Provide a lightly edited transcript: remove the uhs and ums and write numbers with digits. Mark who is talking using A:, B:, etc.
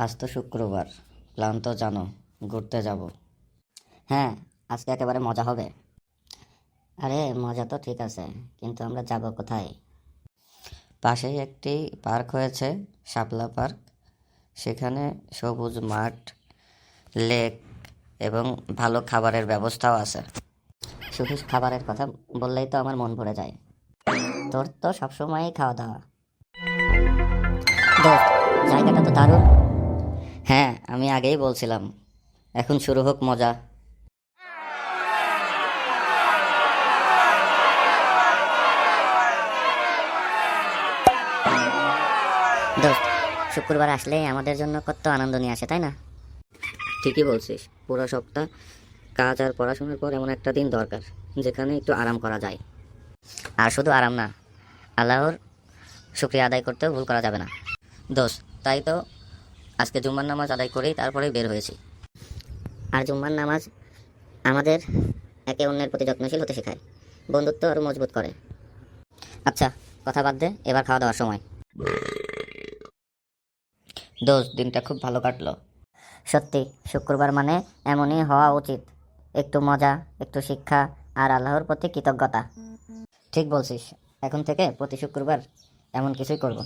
A: আজ তো শুক্রবার, প্ল্যান তো জানো, ঘুরতে যাব। হ্যাঁ, আজকে একেবারে মজা হবে। আরে মজা তো ঠিক আছে, কিন্তু আমরা যাব কোথায়? পাশেই একটি পার্ক হয়েছে, শাপলা পার্ক। সেখানে সবুজ মাঠ, লেক এবং ভালো খাবারের ব্যবস্থাও আছে। শুধু খাবারের কথা বললেই তো আমার মন ভরে যায়। তোর তো সবসময়ই খাওয়া দাওয়া। দোস্ত, জায়গাটা তো দারুণ। হ্যাঁ, আমি আগেই বলছিলাম, এখন শুরু হোক মজা। দোস্ত, শুক্রবার আসলেই আমাদের জন্য কত আনন্দ নিয়ে আসে, তাই না? ঠিকই বলছিস, পুরো সপ্তাহ কাজ আর পড়াশোনার পর এমন একটা দিন দরকার, যেখানে একটু আরাম করা যায়। আর শুধু আরাম না, আল্লাহর শুক্রিয়া আদায় করতেও ভুল করা যাবে না। দোস্ত, তাই তো আজকে জুম্মার নামাজ আদায় করেই তারপরেই বের হয়েছি। আর জুম্মার নামাজ আমাদের একে অন্যের প্রতি যত্নশীল হতে শেখায়, বন্ধুত্ব আরও মজবুত করে। আচ্ছা, কথা বাদ দে, এবার খাওয়া দাওয়ার সময়। দোস্ত, দিনটা খুব ভালো কাটলো। সত্যি, শুক্রবার মানে এমনই হওয়া উচিত। একটু মজা, একটু শিক্ষা, আর আল্লাহর প্রতি কৃতজ্ঞতা। ঠিক বলছিস, এখন থেকে প্রতি শুক্রবার এমন কিছুই করব।